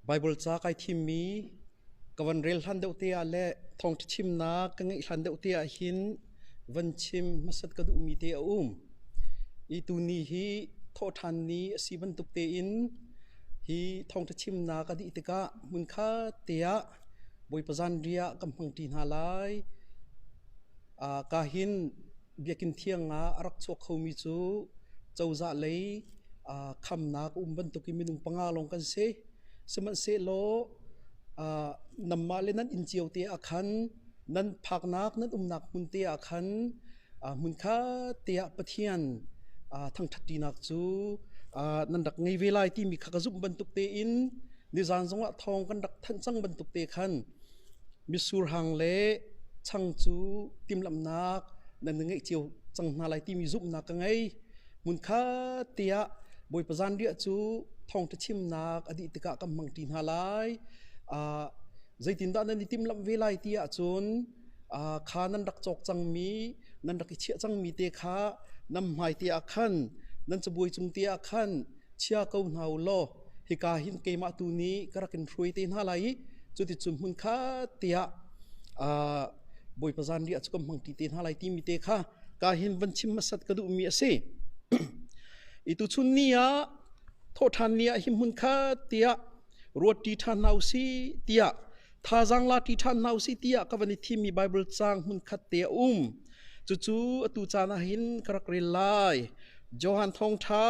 Bible cha kai thim mi kawan rel hlan deuh te a le thong chim na ka ngai hlan deuh te a hin van chim masat ka du mi te a i tu ni hi tho than ni si ban tuk te in hi thong chim na ka di te ka mun kha te a boi pazan ria kam hang tin ha lai ka hin biakin thiang nga arak chok khomi chu chawza lei kham na ko ban tuk mi nung panga long kan se seman se lo namma le nan inchiau te akhan nan phaknak nan umnak mun te akhan mun kha te a pathian thang thati nak chu nan dak ngei velai ti mi kha zum ban tuk te in ni zan zonga thong kan dak than chang ban tuk te khan mi sur hang le chang chu timlam nak nan ngei chiu chang na lai ti mi zum na ka ngai mun kha te a boi pazan ria chu thong ta chim nak adi tika kam mang tin halai zaitin da nan tim lam velai tia chun kha nan dak chok chang mi nan dak chia chang mi te kha nam mai ti akhan nan chabui chung ti akhan chia ko nau lo hi ka hin ke ma tu ni karakin thrui te halai chuti chum hun kha tia boi pazan ria chu kam mang ti te halai ti mi te kha ka hin van chim masat ka du mi ase itu chun nia tho than nia him hun kha tia ruat ti than nau si tia tha jang la ti than nau si tia ka vani thi mi bible chang hun khat te chu chu atu chana hin karak ri lai johan thong tha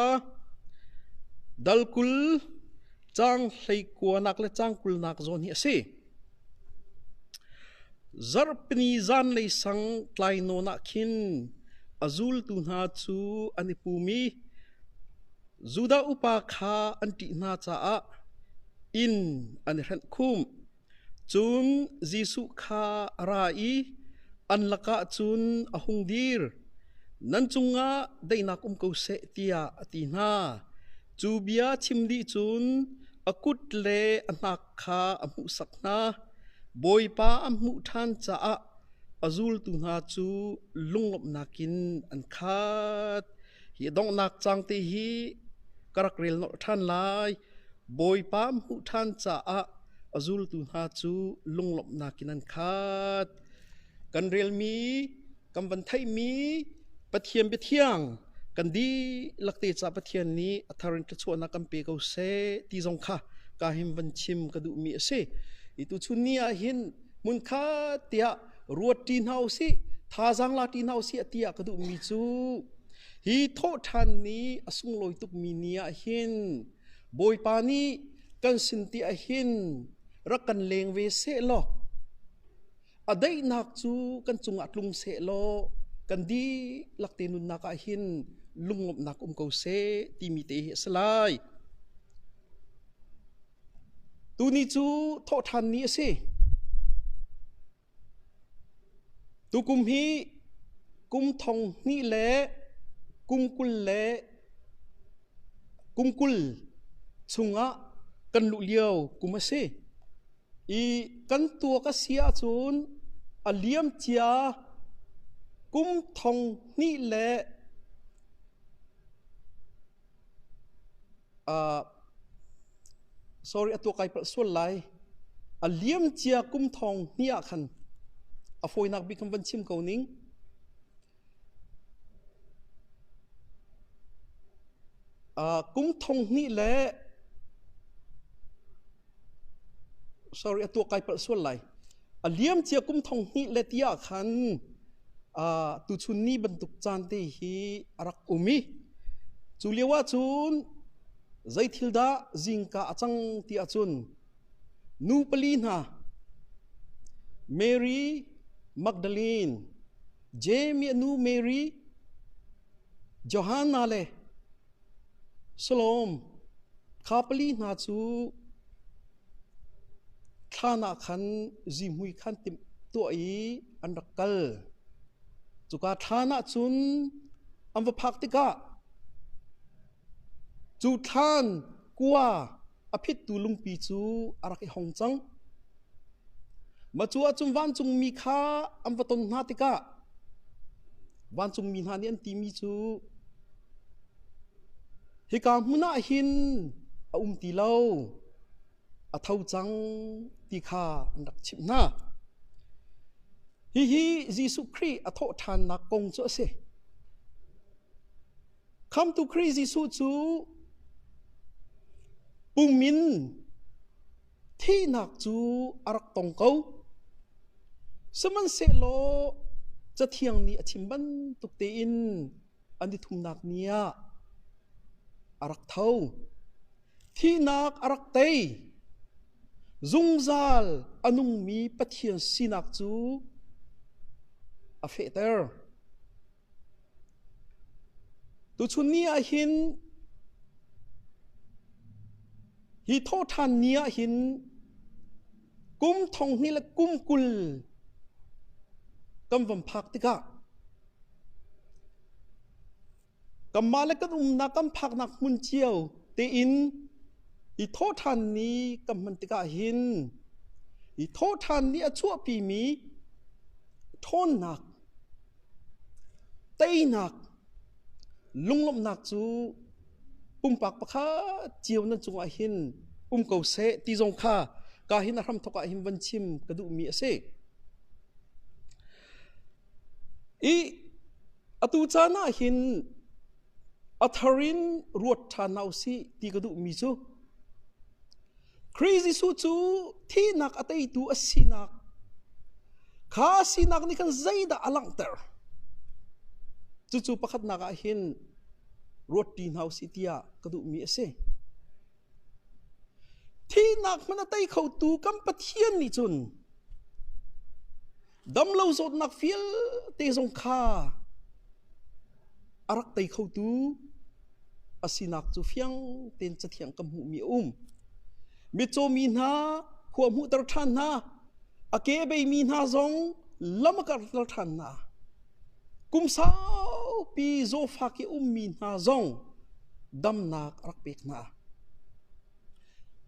dalkul chang hlei ko nak le chang kul nak zon hi ase zarpni zan lei sang tlai no na khin azul tu na chu ani pumi Zuda upa kha anti na cha a in an ran khum chun jisu kha rai an laka chun ahung dir nan chunga daina kum ko se tia ati na chu bia chimdi chun akut le anak kha amu sakna boi pa amu than cha a azul tu na chu lunglop nakin an khat hi dong nak chang te hi karak rel no than lai boi pam hu than cha a azul tu ha chu lunglop na kinan khat kan rel mi kam van thai mi pathiam be thiang kan di lakte cha pathian ni atharin ka chona kam pe ko se ti jong kha ka him van chim ka du mi se itu chunia hin mun kha tia ruat tin hau si tha jang la tin hau si atia ka du mi chu hi tho than ni asung loi tuk mi nia hin boi pa ni kan sin ti a hin rakan leng ve se lo adai nak chu kan chung atlung se lo kan di lakte nun nak a hin lungop nak ko se ti mi te salai tu ni chu tho than ni se tu kum hi kum thong ni le kungkul chunga kan lu liao kumase i kan tua ka sia chun aliam chia kum thong ni le sorry atu kai par sol lai aliam chia kum thong ni a khan a foi nak bi kam van chim ko ning kum thong ni le sorry atu kai par sol lai aliam chia kum thong ni le tia khan tu chun ni bantuk chan te hi arak umi chulewa chun zaithilda zingka achang ti achun nu palina Mary Magdalene Jamie nu Mary Johanna le Salom khapali na chu thana khan zimhui khan tim to i anrakal chuka thana chun amwa phaktika chu than kwa aphit tu lungpi chu araki hongchang ma chu achum wan chung mi kha amwa ton na tika wan chung mi na ni an ti mi chu hi ka huna hin ti lo a thau chang ti kha andak chimna hi Jesus Christ a tho than nak kong cho se come to Christ Jesus chu pung min thi nak chu arak tong kau saman se lo cha thiang ni achim ban tuk te in ani thum nak nia arak thau thi nak arak tei zungzal anung mi pathian sinak chu a feter tu chun nia hin hi tho than nia hin kum thong ni la kum kul kam vam phak tika kam male kan na kam phak nak mun chiao te in i tho than ni kam man tika hin i tho than ni a chu pi mi thon nak tei nak lunglom nak chu pum pak pakha chiao na chunga hin ko se ti jong kha ka hin ram thoka him van chim kadu mi ase i atu chana hin atharin ruat thanau si ti kadu mi chu crazy su chu thi nak atai tu asinak kha sinak ni kan zaida alang ter chu pakhat naka hin ruat tin hau si tia kadu mi ase thi nak man atai khau tu kam pathian ni chun dam lo zot nak fiel te zong kha arak tai khau tu asinak chu fiang ten cha thiang kam hu mi mi cho mi na khuam hu tar than na ake be mi na zong lamakar tar than na kum sao pi zo fa ki mi na zong dam nak arak pek na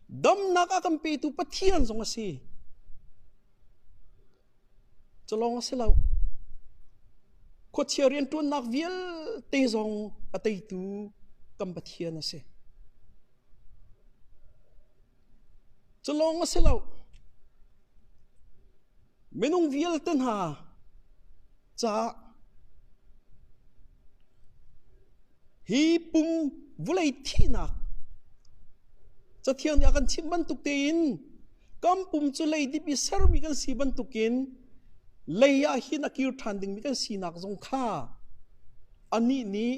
dam nak akam pe tu pathian zong ase chalong ase lau ko chiarian tu nak viel te zong atai tu kam pathian ase chalong ase lau menung viel ten ha cha hi pum vulai thi nak cha thiang ni akan chim ban tuk te in kam pum chu lei di bi sar mi kan si ban tukin leia hin akir than ding mi kan sinak zong kha ani ni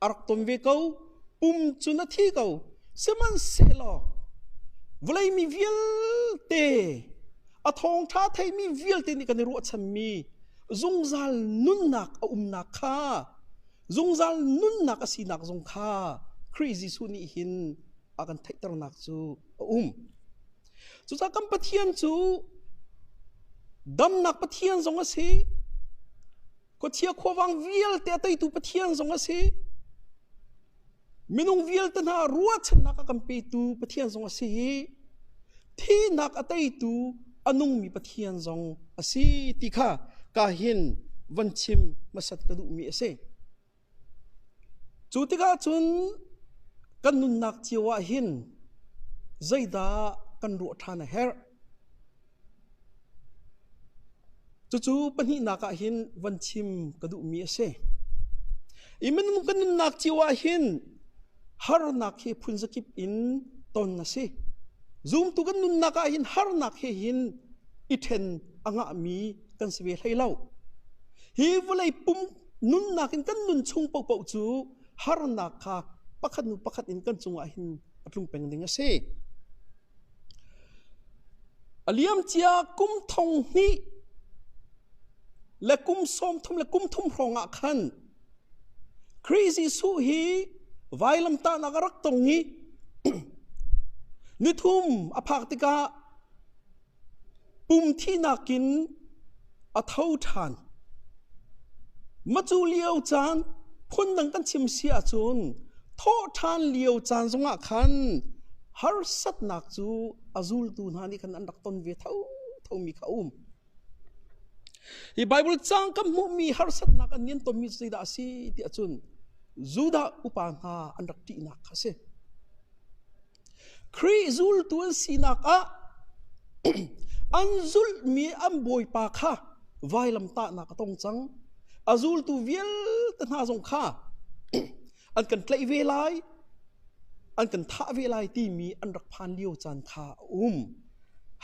arak tom ve kau pum chu na thi kau seman se lo vulai mi viel te a thong tha thei mi viel te ni kan ru cham mi zungzal nun nak a nak kha zungzal nun nak a sinak zong kha crazy su ni hin akan thai tar nak chu chu cha kam pathian chu dam nak pathian zong ase ko chia khowang viel te tai tu pathian zong ase minung viel tan ha ruat chan nak kam pe tu pathian zong ase thi nak atai tu anung mi pathian zong ase ti kha ka hin van chim masat ka du mi ase chu ti ka chun kan nun nak chiwa hin zaida kan ru thana her chu pani naka hin van chim kadu mi ase imen kan nak chiwa hin har nak he phunjakip in ton na se zoom tu kan nun naka hin har nak he hin ithen anga mi kan siwe thailau hi vulai pum nun nakin kan nun chung pau pau chu har nak kha pakhat in kan chunga hin atlung peng ding ase aliam chia kum thong ni le kum som thum le kum thum ronga khan crazy su hi vailam ta nagarak tong ni ni thum aphak tika pum thi nakin a thau than machu liao chan phun dang kan chim sia chun tho than liao chan zonga khan har sat nak chu azul tu na ni kan andak ton ve thau mi kha i bible chang kam mu mi har sat nak an yen to mi sida si ti achun zuda upa na andak ti nak khase ครีซุลตัวสีนักอะอันซุลมีอันบอยปาค่ะไว้ลำตานักตรงจังอาซุลตัวเวลตันหาสงค่ะอันกันไกลเวลาอันกันท่าเวลาที่มีอันรักพันเลี้ยวจันทา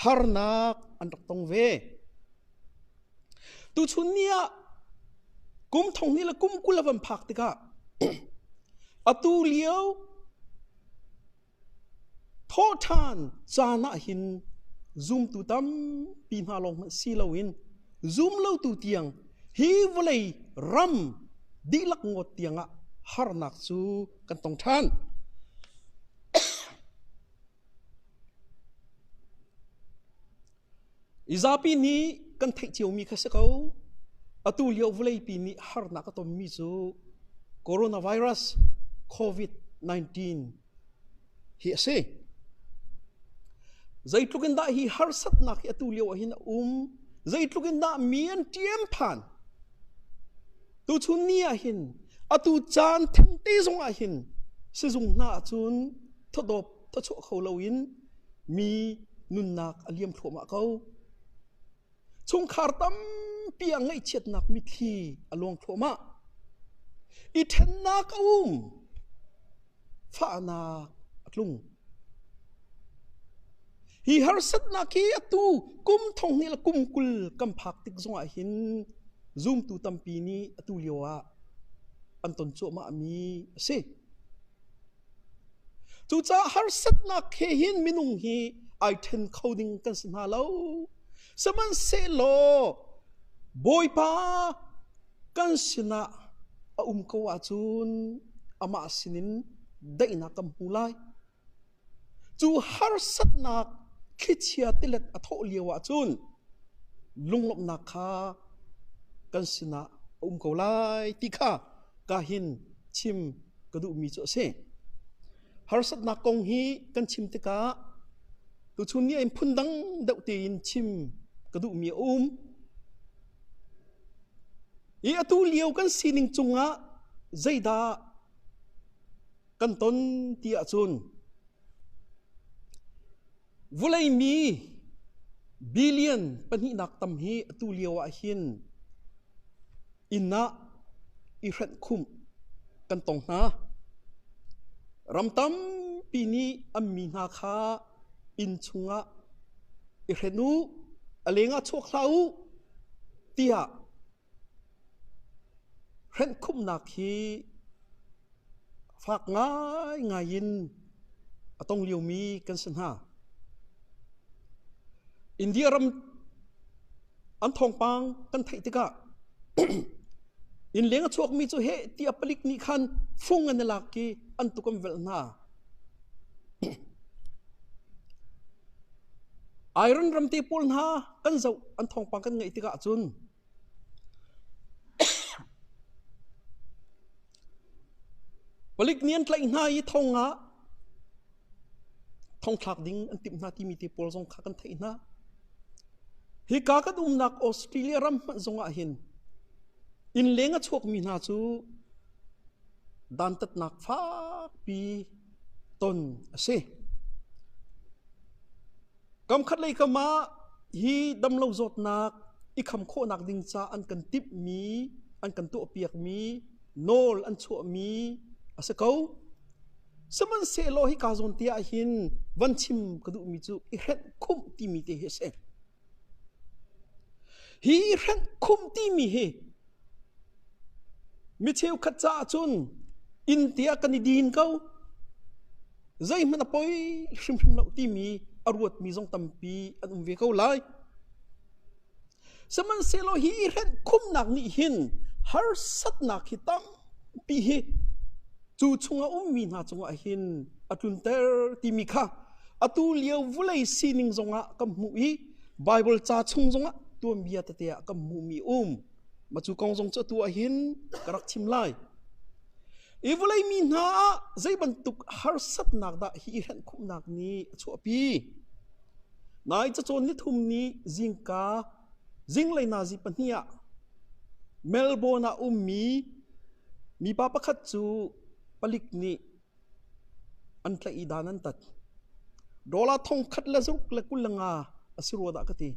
ฮาร์นักอันรักตรงเวตัวชุนเนียกุมทองนี่ละกุมกุลวันพักติกะอตูเลี้ยวทอทานจานะหินซุ่มตุตั้มปีนหาลงสีลาวินซุ่มเล่าตุเตียงฮีวเลยรัมดีลักงดเตียงอะฮาร์นักซูกันตรงทานอิซาปีนี้กันเทเจียวมีข้าศึกเอาอตูเลียววเลยปีนี้ฮาร์นักตัวมีซูโคโรนาไวรัสโควิด19เฮียเซ่ใจทุกันได้ฮีฮาร์สัตนักอตูเลียวหินใจทุกันได้มีอันเทียมผ่านตัวชุนนี้หินอตูจานทิ้งตีสงหินสิสงหน้าชุนทดบทดโชเขาเลวินมีนุนนักอเลียมโผล่มาเขาชงคาร์ตัมเปียงไอเช็ดนักมิทีอลวงโผล่มาอีเทนนักฟ้านักลุงฮีฮาร์สัตนักฮีอตูกุมทองนี่ละกุมกุลกำพักติกสงหินซุ่มตูตัมปีนี้อตูเลียวอันตนโจมามีเซ่จูจ้าฮาร์สัตนักเฮหินมินุงฮีไอเทนเขาดิ้งกันสนาเลาสมันเซโลบอยปากันสนะกวาจุนอามาสินินได้นักมูไลจูฮาร์สัตนักคิดเชียติเล็ดอโตเลียวจุนลุงลบนักขากันสนะกวาไลติค่ะกาหินชิมกระดูมีโจเซฮาร์สัตนักกงฮีกันชิมติกาตัวชุนนี้พุ่นดังเดาตีนชิมกระดูมีอีอตูเลียวกันสีนิงจุงะใจดากันต้นที่อาจุนวุเลยมีบิลเลียนปัญหานักตำฮีอตูเลียวอาหินอินนะอิรันคุมกันตรงนะรำตั้มปีนี้อัมมีนาคาอินชุงะอิเรนูอเลงะโชคลาวเตียเรนคุมนักฮีฝากง่ายง่ายินต้องเลี้ยวมีกันสันหาอินเดียรำอันทองปังกันไทยติกะอินเลงะโชคมีจุเหตีอปลิกนิคันฟุงอันลักกีอันตุกมเวลนาไอรอนรำตีปูนหากันเจ้าอันทองปังกันไงติกะจุนปลิกเนียนไกลหน้าอีทองะทองทักดิ้งอันติมนาที่มีตีปูลทรงขักันไทยนะฮิกากันนักออสเตรเลียรำมันทรงหินอินเลงะโชคมีนาจูดันตัดนักฟ้าปีต้นเสกำคัดเลยก็มาฮีดำลงจดนักอีคำโคนักดิงจ้าอันกันติบมีอันกันตัวเปียกมีโนลอันชั่วมีอาศัยเขาสมันเซโลฮิกาจนเตียหินวันชิมกระดูมิจูอีเรนคุมที่มีเตเฮเซฮีเรนคุมที่มีเฮมิเชลขัดจ้าจุนอินเดียกันดีนเขาใจมันปอยชิมเหล่าที่มีอรวดมีทรงตั้มปีอันเวเขาไล่สมันเซโลฮีเรนคุมนักนี่หินฮาร์สัตนักฮิตังปีเฮจูชงอามีนาจงอาหินอตุนเตอร์ที่มีค่ะอตุเลียววุเลยซีนิงจงอากัมมุยไบเบิลจ่าชงจงอาตัวมีอาตเตียกัมมุมีมาจูกองจงเจ้าตัวอาหินกระดักชิมไลอีวุเลยมีนาใจบรรทุกฮาร์สัตนักดาฮีเรนคุมนักนี้ชัวปีนายจะโจนนิทุมนี้จิงกาจิงเลยนาจิปันเนียเมลโบนามีปาปะขัดจูปลิกนี้อันตรายดานันตัด ดอลลาร์ทองคัดละซุกละกุลงาอสิรัวดากติ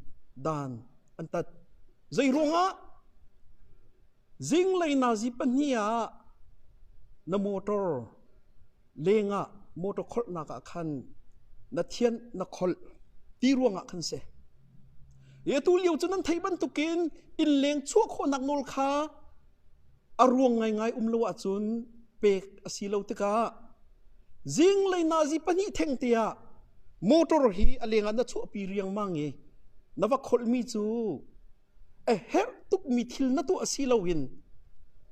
ดานอันตัดใจรวงะซิงเลยนาจิปันนียนมอเตอร์เลงะมอเตอร์คอลนักขันนัดเทียนนักคอลตีรวงะขันเสเยตูเลียวจนั้นไทยบันตุกินอินเลงชั่วโคนักนอลคาอารวงไงลัวจุนเปกอสิโลติกาซิงเลยนาจิปันนีเทงเตียมอเตอร์ฮีอเลงะนัดชั่วปีเรียงมังเงนวักคอลมีจูเฮตุกมีทิลนัตุอสิโลวิน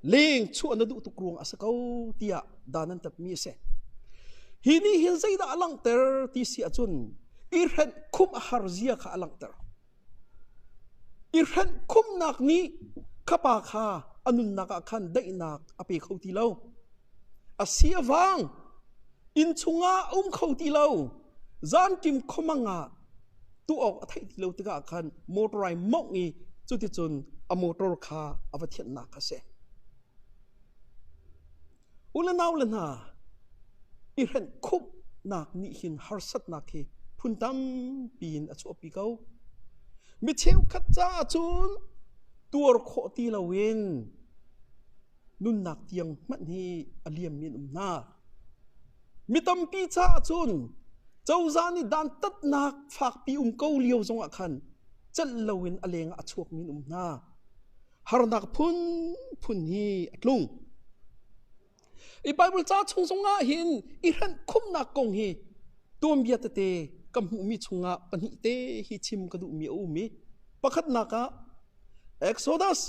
เลงชั่วนัดูตุกรวงอสกาวเตียดานันตับมีเสฮินี่ฮิลใจดาอลังเตอร์ที่เสียจุนอิรเฮนคุมอาหารเสียข้าอลังเตอร์อิรเฮนคุมนักนี้ข้าปาข้าอนุนนักขันได้นักอภิเขาตีเล่าอาเสียวังอินชุงาเขาตีเล่าจานกิมขมังาตัวออกไทยตีเล่าตีกาขันมอเตอร์ไรมอกงี้จุดที่จุนอมอเตอร์ข้าอวัตเทียนนักเสอุลนาวลนาอิเห็นคุบนักนิหินฮาร์สัตนักเฮพุนตัมปีนอชอปีเกามิเชลขัดจ้าจุนตัวโคตีลาเวนนุนนักเตียงมันฮีอเลียมมินนามิตัมปีจ้าจุนเจ้าจานี่ดันตัดนักฝากปีเกาเลียวจงอักขันจัลลาเวนอเลงอชวกมินนาฮาร์นักพุนฮีอัดลุงไอ้ไบเบิลจ้าชงสงอาหินอิรันคุมนักกงฮีตัวมียตเตกำหูมีชงอาปนิเตฮิชิมกระดูมีอุมีประคัดนักะเอ็กโซดัส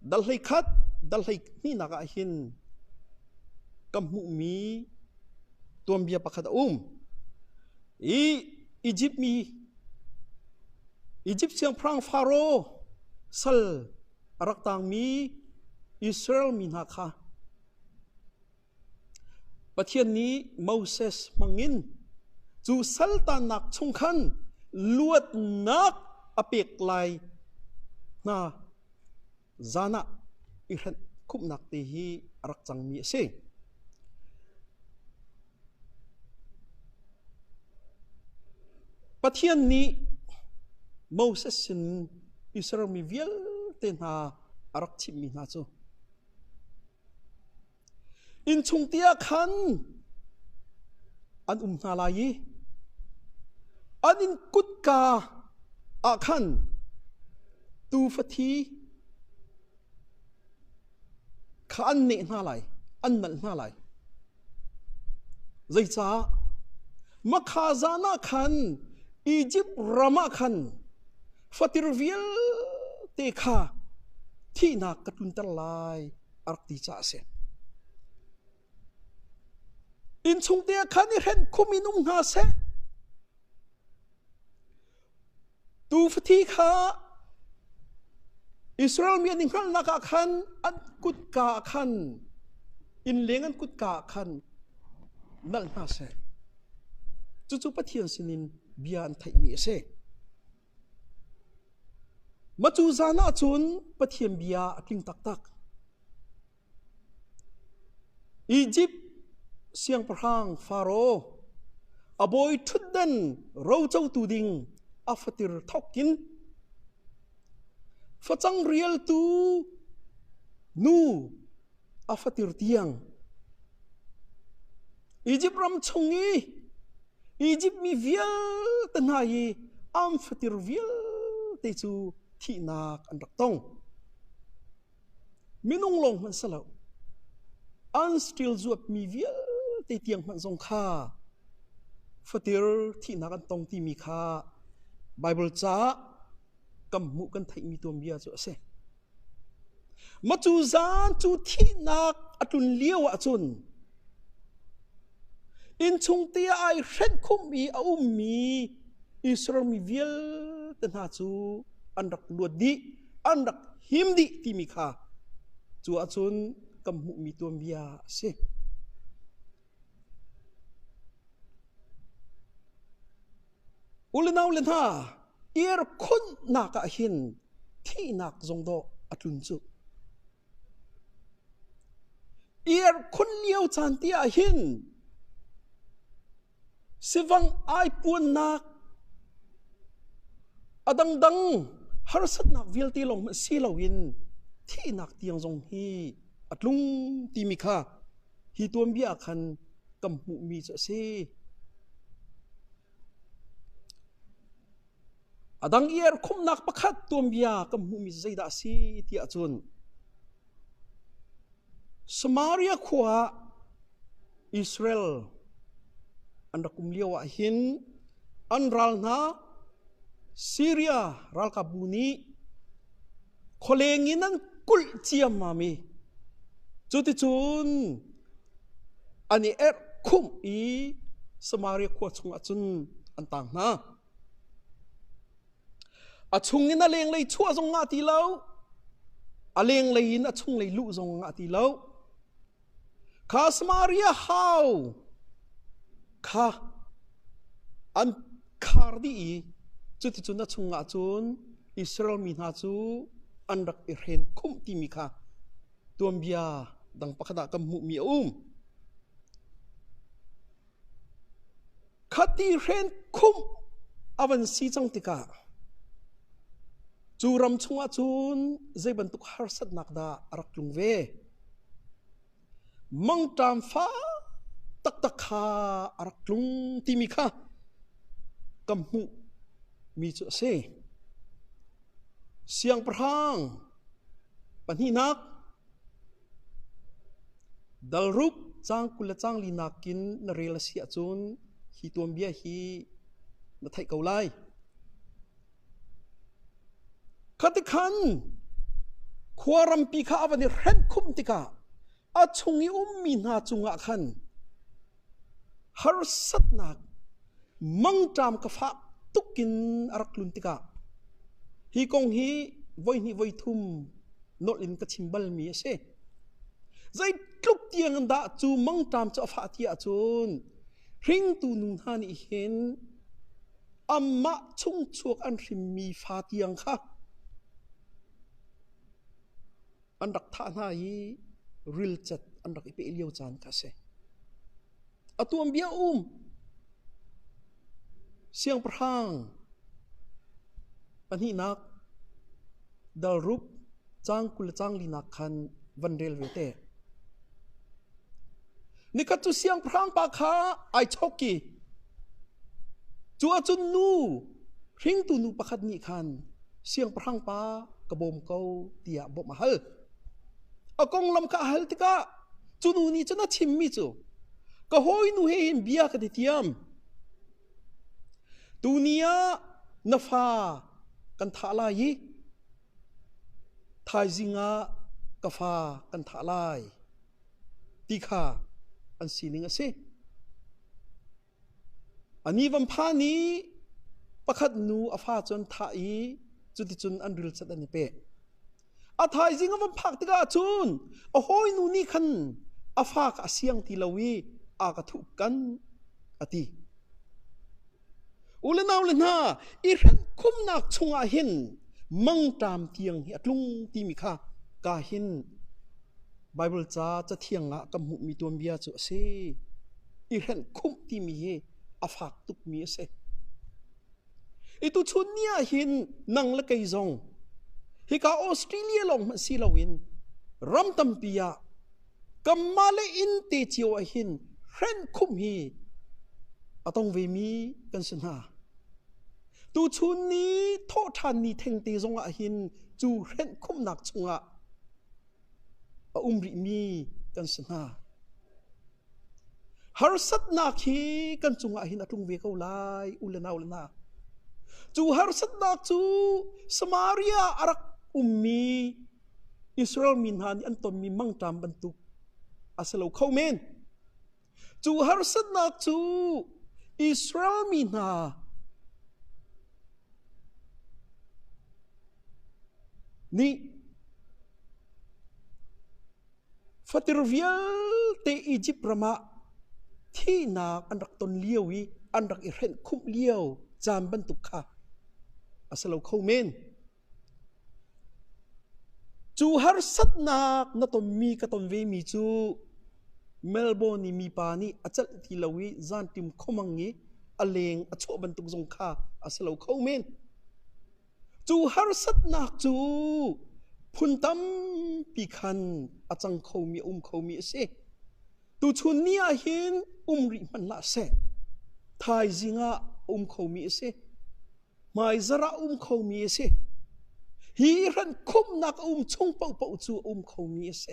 ดัลไลคัดดัลไลนี่นักะหินกำหูมีตัวมีประคัดอียิปต์มีอียิปต์เชียงพรางฟาโรสัลรักต่างมีอิสราเอลมีนักค่ะประเทศนี้โมเสสมังอินจูสัลตานักชงขันลวดนักอเปกไลนาจานะอิรันคุมนักตีฮีรักจังมีเสประเทศนี้โมเสสอิสราเอลมีเวลเตนารักชิมีนาจูอินชุงเตียขันอันนาลายอันอินกุดกาอาขันตูฟทีขันเนนาลายอันนัลนาลายใจจ้ามะขาจานาขันอียิปต์รามาขันฟติรวิลเตคาที่นักกตุนตลายอักติจ่าเสอินชงเตียขันอิเห็นคุมินุมนาเสตูฟทีขาอิสราเอลมีอันขันนักขันอันกุดกาขันอินเลี้ยงอันกุดกาขันนั่นนาเสจู่ๆปะเทียนสินินเบียนไทยมีเสมาจูจานาจุนปะเทียมเบียกลิ่งตักอียิปต์เสียงพรางฟาโรห์อบอยทุดเดนเราเจ้าตูดิงอัฟติร์ทอกกินฟจังเรียลตูนูอัฟติร์เตียงอียิปต์รำชงอีอียิปต์มีเวียลตันหายอัมฟติร์เวียลเตจูที่นักอันรักต้องมินุงลงมันสลาวอันสติลจวบมีเวียเตียงมันทรงค่าฟติร์ที่นักอันตรงที่มีค่าไบเบิลจ้ากำมุกันไทยมีตัวเบียจุเสมาจูจานจูที่นักอัตุนเลี้ยวอัจุนอินชงเตียไอเร็ดคุมมีเอามีอิสราเอลมีเวียตันหาจูอันรักลวดดีอันรักหิมดีที่มีค่าจูอัจุนกำมุมีตัวเบียเสอุลนาวเลน่าเอร์คนนักหินที่นักจงโดอัตุนจูเอร์คนเลี้ยวจันที่หิน sivang ai puan nak adang dang har sat nak vil ti long si lawin thi nak tiang zong hi atlung ti mi kha hi tuam bia khan kam mu mi cha se adang yer khum nak pakhat tuam bia kam mu mi zaida si ti achun Samaria khwa Israel andakum liawa hin anral na Syria ral kabuni kholenginan kul chiam mami chuti chun ani khum i Samaria khwa chunga chun antang na achungin a leng lei chua zong nga ti lo a leng lei in achung lei lu zong nga ti lo kha Samaria how kha an khar di chuti chun achung nga chun Israel mi na chu andak irhen khum ti mi kha tuam bia dang pakhada kam mu mi khati ren khum awan si chang tika churam chunga chun zai bantuk har sat nakda arak lungve mang tam fa tak tak kha arak lung ti mi kha kam mu mi chu se siang prhang panhinak dalrup chang kula chang linakin na relasi achun hi tuam bia hi na thai kaulai khatikhan khwaram pi kha avani ren khum tika achungi mi na chunga khan har satnak mangtam ka fa tukin araklun tika hi kong hi voi ni voi thum not in ka chimbal mi se zai tluk tiang da chu mangtam cha fa ti achun ring tu nun han i hen amma chung chuak an rim mi fa tiang kha andak tha na hi ril chat andak ipe liau chan ka se atuam bia siang prhang pani nak dal rup chang kul chang lina khan vanrel vete nikatu siang prhang pa kha ai choki chu achun nu ring tu nu pakhat ni khan siang prhang pa kabom ko tia bo mahal akong lam ka hal tika chunu ni chana chimmi chu ka hoi nu he in bia ka tiam dunia nafa kan thala yi thai zinga kafa kan thalai tikha an sining ase ani vam phani pakhat nu afa chon thai chuti chun an ril chat ani pe a thai zinga vam phak tika chun a hoi nu ni khan afa ka siang ti lawi a ka thu kan ati ulena i ran khum nak chunga hin mangtam tiang hi atlung ti mi kha ka hin bible cha thianga kam mu mi tom bia chu se i ran khum ti mi he afak tuk mi se itu chunia hin nang la kai zong hi ka Australia long si lawin ram tam pia kamale in te chiu a hin ran khum hi atong ve mi kan sin ha tu chun ni tho than ni theng te zong a hin chu ren khum nak chunga a umri mi kan sin ha har sat nak hi kan chunga hin atung ve ko lai ulena chu har sat nak chu Samaria arak ummi Israel min han an tom mi mangtam bantuk asalo khomen chu har sat nak chu Israel mina ni fatirvial te Egypt rama thi nak andak ton liawi andak i ren khum liaw jam ban tukha asalo khomen chu har sat nak na tom mi ka tom ve mi chu Melbourne ni mi pa ni achal ti lawi zan tim khomangi อเลงอชัวบันตุกจงข้าอาศัยเราเข้าเมนจูฮาร์สัตนักจูพุนตัมปีขันอาจังเขามีเขามีเสตูชุนนี้หินริมันละเสไทยจิงะเขามีเสไม่จระเขามีเสฮีรันคุมนักชงเป่าจูเขามีเส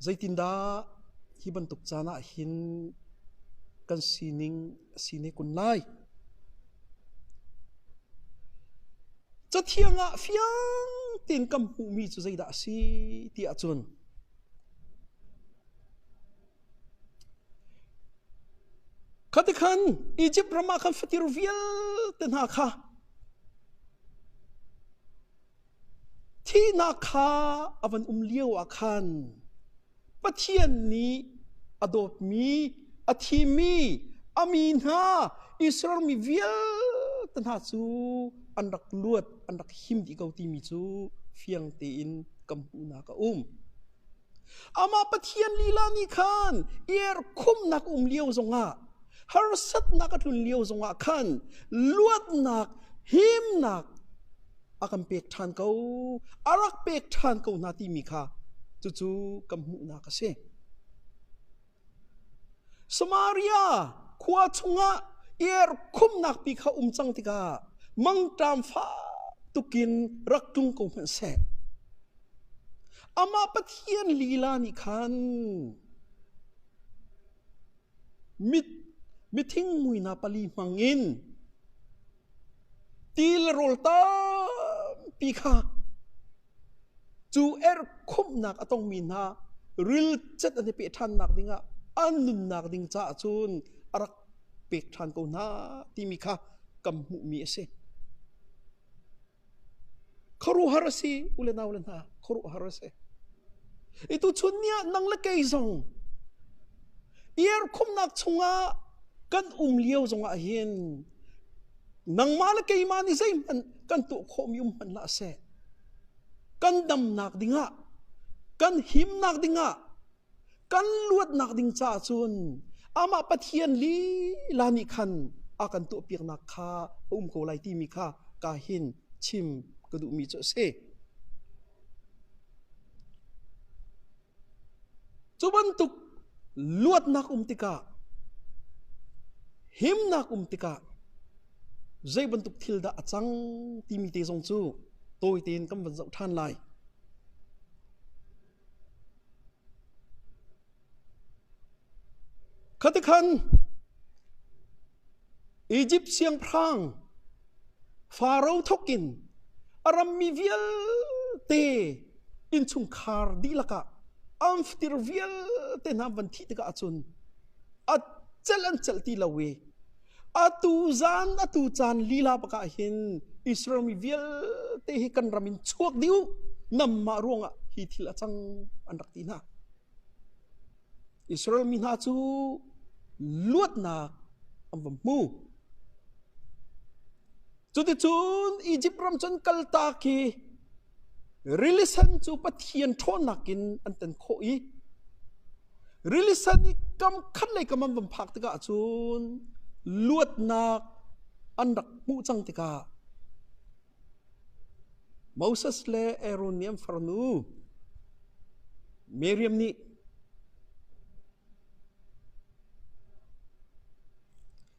ใจตินดาฮิบันตุกจานะหินกันซีนิกุนไลจะเที่ยงเฟียงตีนกำหูมีจุใจด่าสีที่อาจุนขัดขันอียิปต์รามาคันฟติรูเวียลเต็นหาค่ะที่นาคาอวันเลี้ยวอาคันปะเทียนนี้อดอบมีอธิมีอามีนาอิสราเอลมีเวียลตันหาจูอันรักลวดอันรักหิมที่เขาตีมีจูเฟียงตีนกำปูนักอามาปะเทียนลีลานิคันคุมนักเลี้ยวจงอาฮาร์สัตนักทุนเลี้ยวจงอาคันลวดนักหิมนักอากันเปกทานเขาอารักเปกทานเขานาทีมีค่ะจู่ๆกำหูนักเสสมาเรียขวาชงะคุมนักปีเขาจังติกามังตามฟ้าตุกินรักจุงเขาเหมือนเสอามาปะเทียนลีลานิคันมิทิ้งมุยนาปลีมังอินตีลโรลตาปีข้าจูคุมนักต้องมีนาริลจัดอันนี้เปิดทันนักดิ้งอันนุนนักดิ้งจ้าจูนอารักเปิดทันกูนาที่มีข้ากำหูมีเสขรุฮาร์ซีอุเลนาขรุฮาร์ซีitu chunya nang la kei zong khum nak chunga kan liao zonga hin nang ma la kei mani zai man kan tu khom yum man la se kan dam nak dinga kan him nak dinga kan luat nak ding cha chun ama pathian li lani khan akan tu piak nak kha ko lai ti mi kha ka hin chim ka du mi cho se Cuban tuk luat nak tika, him nak tika, zai bentuk tilda acang timi te zong chu, tôi tin kam vận dậu than lại. Khatikan Egypt siang prang, Pharaoh thokin, aram mi viel te in chung khar di laka. Amftir vial tenam vanti tega acun at chal ti lawe atu zan lila paka hin Israel mi vial te hikan ramin chuak diu nam ma ruanga hi thil achang anrak tina Israel mi na chu luat na amvam mu chu ti chun Egypt ram chon kalta ki Rilisan chu pathian thon nakin anten khoi Rilisan ni kam khat lai kam vam phak tika chun luat nak andak mu chang tika Moses le Aaroniam farnu Miriam ni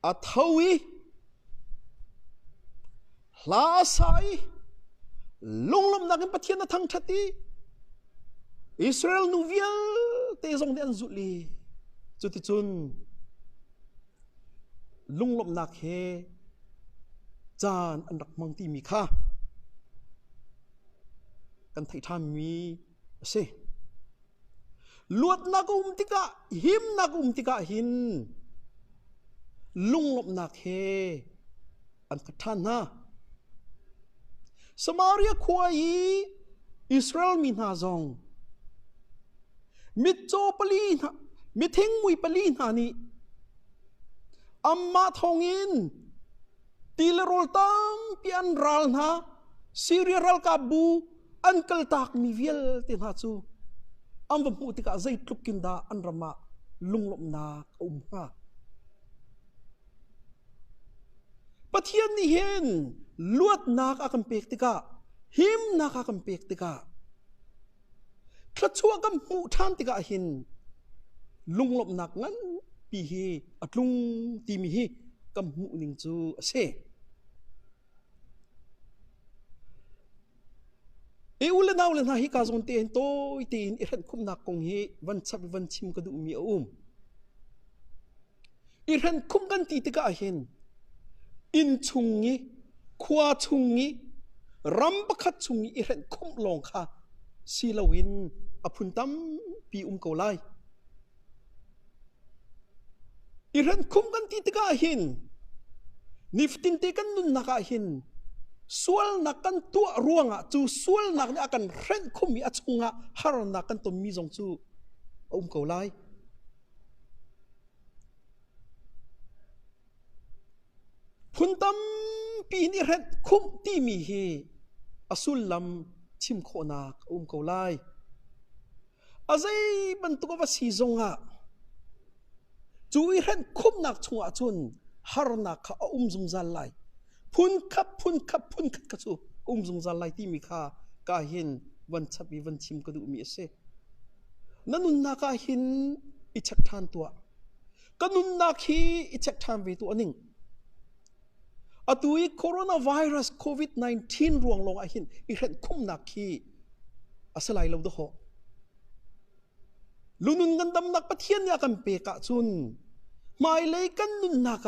athawi la sai Longlom nakin pathian na thang thati Israel nuvial te zong de anzuli chuti chun lunglom nak he chan anrak mang ti mi kha kan thai tham mi se luat na tika him na tika hin lunglom nak he an kathan na Samaria kuai Israel min ha zong mit cho pali na mit thing mui pali na ni amma thongin tilerol tam pian ral na Syria ral kabu ankal tak mi viel tin ha chu am va mu tika zai tlukin da an rama ลุงลมนักฮะปะเทียนนี่เห็นลวดนักอากันเปกติกะหิมนักอากันเปกติกะขลัดชัวกันหูท่านติกะเห็นลุงลมนักงั้นปีเฮอัดลุงตีมีเฮกันหูนิงจูเสอุลนาวลนาฮิกาซอนเตียนโตอิตีนอิรันคุมนักคงเฮวันชับวันชิมกระดูมีอิรันคุมกันตีติกะเห็นอินชุงงี้ขวาชุงงี้รำประคัดชุงงี้อิรันคุมลงค่ะศิลวินอภุนตัมปีเกาไลอิรันคุมกันตีติกะเห็นนิฟตินเตกันนุนนักเห็นส่วนนักกันตัวร่วงจูส่วนนักนี่อากันเร่งคุมีอชงฮาร์นักกันตัวมีจงจูเกาไลพุนตัมปีนี่เร่งคุมที่มีเฮอสุลลำชิมโคนักเกาไลอาศัยบรรทุกว่าสีจงจูเร่งคุมนักชงจุนฮาร์นักจงจัลไลพุนขับกระชูจงจัลไลที่มีค่ากาเห็นวันชับวันชิมกระดูมีเสนั่นนุนนักเห็นอิจักทานตัวกันนุนนักฮีอิจักทานไปตัวหนึ่งอตุยโคโรนาไวรัสโควิด-19รวงลงเห็นอิเห็นคุมนักฮีอาศัยเราดูเหรอลุนุนกันดำนักปะเทียนยากันเปกะจุนไม่เลยกันนุนนัก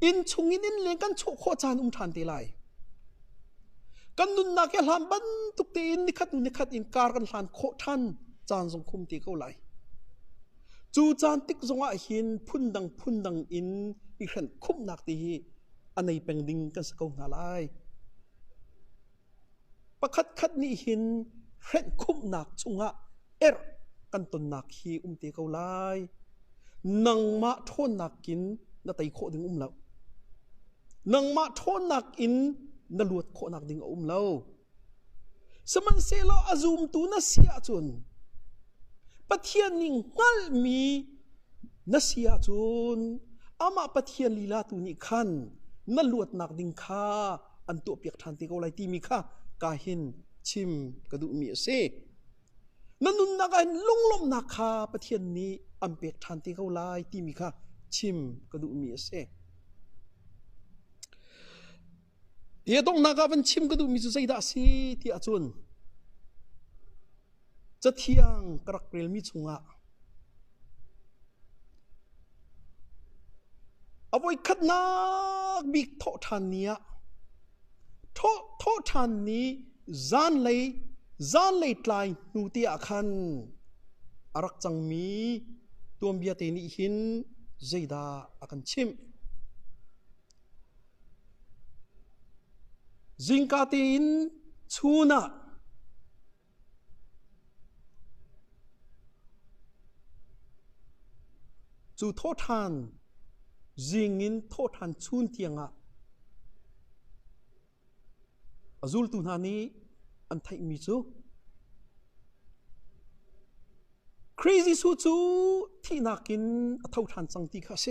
อินชงอินเลงกันโชโคจานทันตีไลกันนุนนักยัลฮัมบันตุกตีนนิคัดอินการกันหันโคทันจานทรงคุมตีเขาไลจูจานติกจงอาหินพุ่นดังอินอีเห็นคุมนักตีอันในเป็นดิงกันสกงนาไลประคัดนี่หินเห็นคุมนักจงอากันตนนักฮีตีเขาไลนังมาโทนนักกินนาไตโคดึงแล้วนังมาโทนนักอินนลวดโคนักดึงแล้วสมันเซลอาซูมตูนัสยาจุนปะเทียนนิงงัลมีนัสยาจุนอามาปะเทียนลีลาตูนิขันนลวดนักดึงข้าอันตัวเปียกทันติโกไลตีมีข้ากาหินชิมกระดูมีเซนันนุนนักอันลุงลมนักข้าปะเทียนนี้อันเปียกทันติโกไลตีมีข้าชิมกระดูมีเสเดี๋ยวต้องนักวันชิมกระดูมีจุดใจด่าสิที่อาจุนจะเที่ยงกระเกลมีชงเอาไว้ขัดนักบิกโททานนี้โททานนี้จานเลยตายนูตีอาคันอารักจังมีตัวเบียเตนิหินใจด่าอากันชิมจิงกาตินชูน่ะจูโทษทันจิงอินโทษทันชูนเตียงจูลตุนานี้อันไทยมีจูcrazy สู้จูที่นักินเท่าทันสังติข้าเส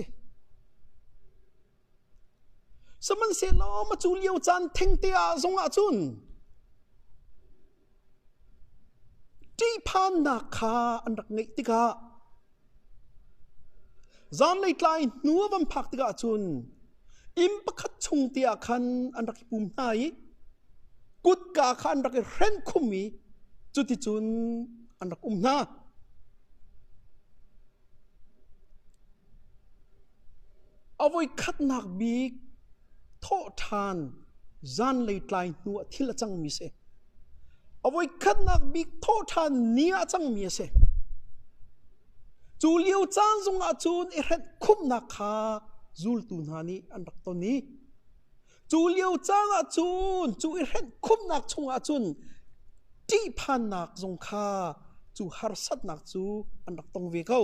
สมันเสลอมาจูเลียวจันเทงเตียจงอาจุนที่พันนักข้าอันรักเงติกาจานเลยกลายนัวบัมพักติกาจุนอิมปะคัดชงเตียคันอันรักปุ่มไหนกุดกาคันรักเร่นคุมีจุดที่จุนอันรักหน้าเอาไว้คัดนักบีกโทษทานจานเลยกลายนัวที่ละจังมีเสเอาไว้คัดนักบีกโทษทานเนียจังมีเสจูเลียวจานจงอาจูนเอเรนคุมนักข้าจูลตุนานีอันรักตนนี้จูเลียวจางอาจูนจูเอเรนคุมนักชงอาจูนที่พันนักจงข้าจูฮาร์สัตนักจูอันรักตงเวก้า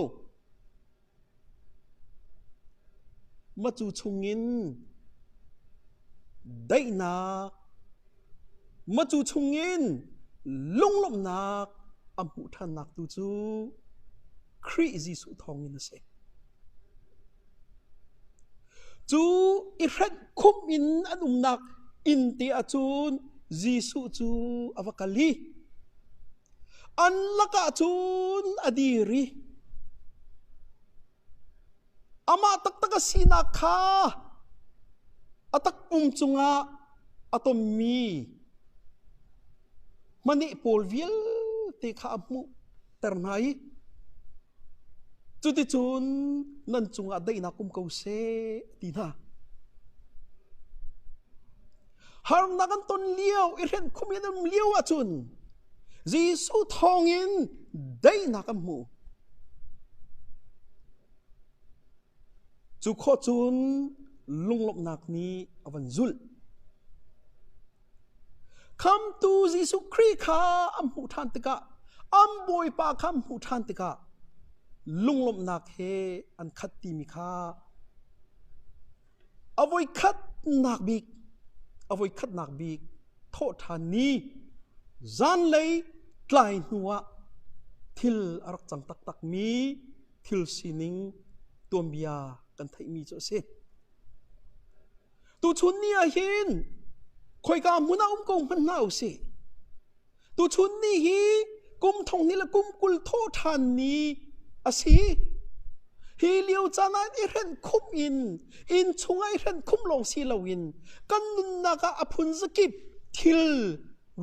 มาจูชงอินได้นักมาจูชงอินลุงลมนักอัมพุทานักตูจู คริจิสุทองอินเสจูอิเรนคุมอินอันนักอินตีอาจูนจิสุจูอวกาลีอันลักอาจูนอดีรีอามาตักตักสีนักข้าอัตักจุงะอัตมีมันนี่พอลวิลที่ข้ามุเตอร์ไนจุดที่จุนนั่นจุงะได้นักเขาเสดีนะฮาร์มนักันต้นเลี้ยวอิเรนคุมีนเลี้ยวอาจุนจีสุทองอินได้นักมูจุขจุนลุงลบนักนี้อวันจุลคำตูจีสุครีข้าอัมหูทันติกะอัมบอยปาคำหูทันติกะลุงลบนักเฮอันขัดตีมิข้าเอาไว้ขัดนักบิกเอาไว้ขัดนักบิกโทษทานีจันเลยกลายหัวทิลอรักจังตักตักมีทิลสินิงตัวเบียกันไทยมีเจ้าเสตัวชุนนี่เห็นคอยกามุนากงมันน่าสิตัวชุนนี่ฮีกุมทองนี่ละกุมกุลโทษทานนี้อาศิฮีเลียวจานันอิเรนคุมอินชงไอเรนคุมลงสีลาวินกันนุนนักอภุนสกิบทิล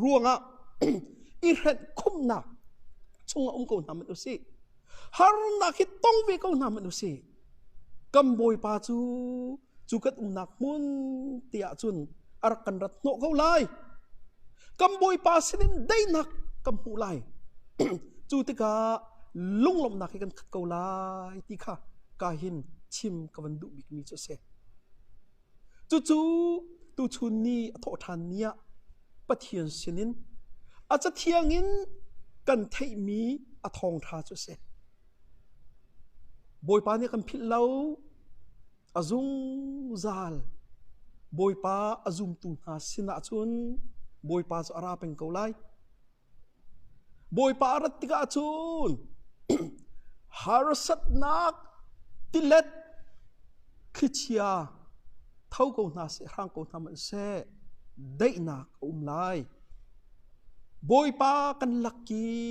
รวงอ่ะอิเรนคุมนักชงกงนามันดูสิฮารุนักฮิตต้องเวกงนามันดูสิกัมบอยปาจูกัดนักมุนเตียจุนอารักกันรัตโนเขาไล่กัมบอยปาสินได้นักกัมหูไล่จูติกาลุงลมนักให้กันขัดเขาไล่ที่ข้ากาหินชิมกับวันดุบิกมีเจ้าเสจูตูชุนนี่โทษทานเนียปะเทียนสินินอาจจะเทียงินกันไทยมีอทองทาเจ้าเสบอยปาเนี่ยกันพิลเลาอาซุงซาลบอยปาอาซุมตูนาสินาจุนบอยปาสอาราเป็นเกาไลบอยปารัตติกาจุนฮาร์สัตนักติเลตคิดยาเท่ากับนาเสร่างกับนามันเสได้นักไลบอยปากันลักกี้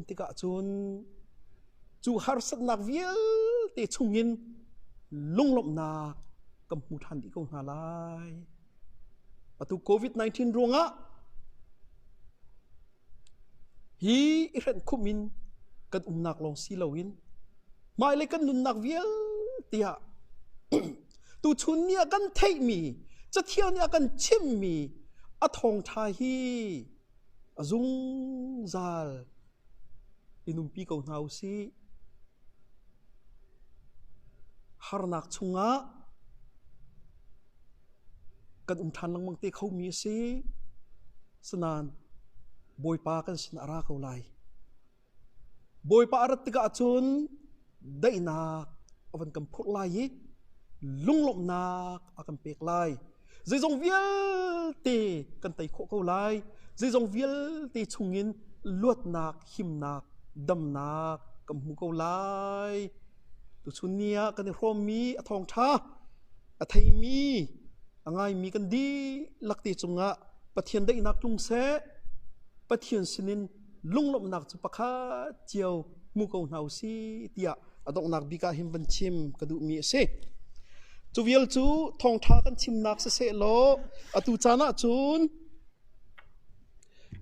ติกาจุนจูฮาร์สัตนักวิลที่ชงยินลุงลบนักกับมุทันที่กงหาไลประตูโควิด-19 รวงอ่ะฮีอิเรนคุมินกันนักลงสีลาวินมาเลยกันนุนนักวิลเตียตูชุนเนี่ยกันเทมีจะเที่ยวเนี่ยกันชิมมีอทองทาฮีซุงซาลอินุมปีกงหาซีฮาร์นักชงะกันทันลังมังเตเขามีสิสนานบอยปากันสินาราเขาไลบอยปารัตติกาจุนได้นักอวันกันพูดไลลุงลบนักอากันเปกไลใจจงเวียลตีกันไตโคเขาไลใจจงเวียลตีชงยินลวดนักหิมนักดำนักกับหูเขาไลตัวชุนเนียกันในพรมีทองท้าไทยมีไงมีกันดีลักตีจงะปะเทียนได้นักลุงเสปะเทียนสนินลุงลบนักจุปะคาเจียวมุกเอาหนาวซีเตียอดอกนักบิกาหิมบันชิมกระดูมีเสจูเวียลจูทองท้ากันชิมนักเสโลอตูจานะจูน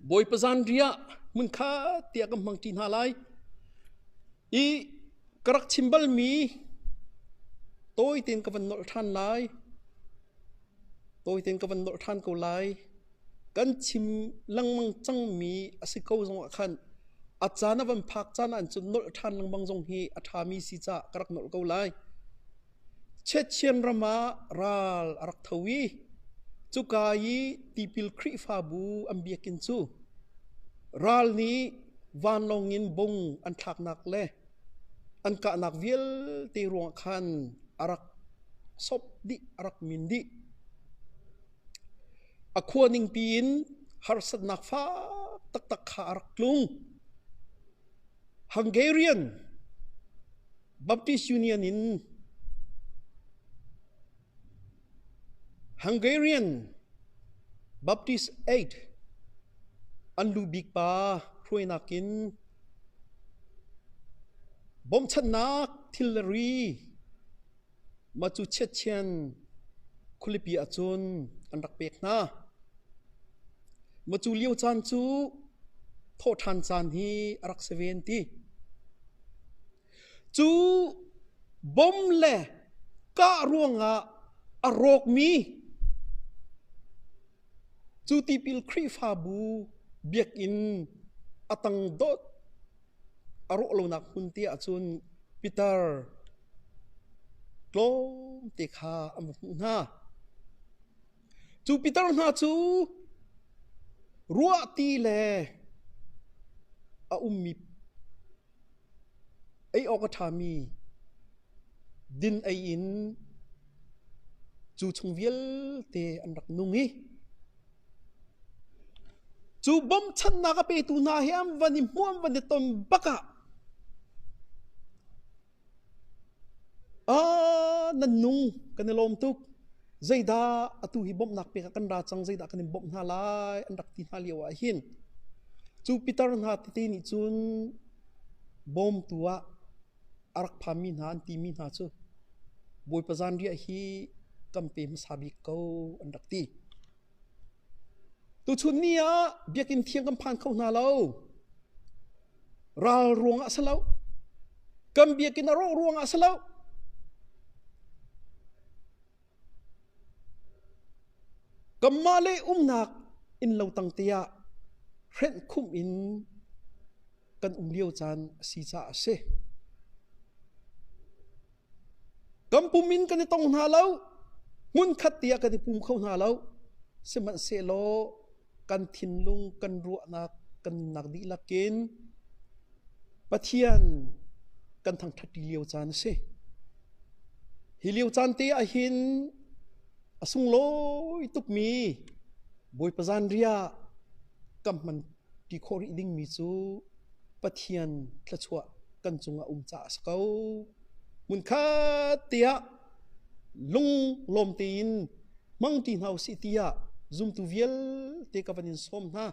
บอยปะจันเรียมุนคาเตียกันมังจีนหาไลอีกรักชิมบัลมีโต้ยเตียนกับวันนอทันไลโต้ยเตียนกับวันนอทันกูไลกันชิมลังมังจังมีอสิเกาจงขันอาจารย์วันพักจานันจนนอทันลังมังจงฮีอาทามีสิจ้ากรักนอกูไลเช็ดเชียนรามาราลรักทวีจุกายตีปิลครีฟาบูอัมเบียกินจูราลนี้วานลงยินบงอันทักนักเล่อันกะนักเวียลตีรวงขันอารักศพดิอารักมินดิอควานิงปีนฮาร์สัตนักฟ้าตักขาอารักลุงฮังเกเรียน Baptist Union in Hungarian Baptist 8 อันลูบิกปาพรวยนักินบอมชนักทิลรีมาจูเชเชียนคุลิปีอาจุนอันรักเปกนามาจูเลียวจานจูโททันจานฮีรักเซเวนตีจูบอมเล่กะรวงอาอารกมีจูติปิลครีฟาบูเบียกอินอตังดดอารกลนักหุ่นเตียจุนปีเตอร์กลมติคาอมุนาจูปีเตอร์นาจูรัวตีเลอามิไอออกทามีดินไออินจูชงเวลเตอันรักนุงฮีจูบอมชันนักไปตูนาเฮียมวันนี้ม่วงวันนี้ต้นบักะนั่นนุ่งกันในลมตุกใจดาอตุฮิบอมนักไปกันราจังใจดากันบอมนาลายอันรักที่นาเลียวหินจูปีเตอร์นาตินิจุนบอมตัวอารักพามินหาอันตีมินหาจูบอยประจันเรียฮีกัมเปมสาบิเกาอันรักตีตัวชุนนี้เบียกินเทียงกำพันเข้าหน้าเราราลรวงอัศเรากำเบียกินรวงอัศเรากำมาเลนักอินเราตั้งเตียเร่นคุมอินกันเลี้ยวจานสีจ่าเสกำปุ่มินกันในตรงหน้าเรามุนขัดเตียกันในปุ่มเข้าหน้าเราเสมันเสโลกันทินลุงกันรัวนักกันนักดีลักเกนปะเทียนกันทางทัดเลี้ยวจานเสฮิเลี้ยวจานเตียหินอสุงโลยตุกมีบอยประจันเรียกำมันที่โคริดิ้งมีจูปะเทียนทะชัวกันจงอาจ่าสเกามุนคาเตียลุงลมตีนมังตีนเฮาสิเตียซุมตูเวียลเตกาวันนินสมนะ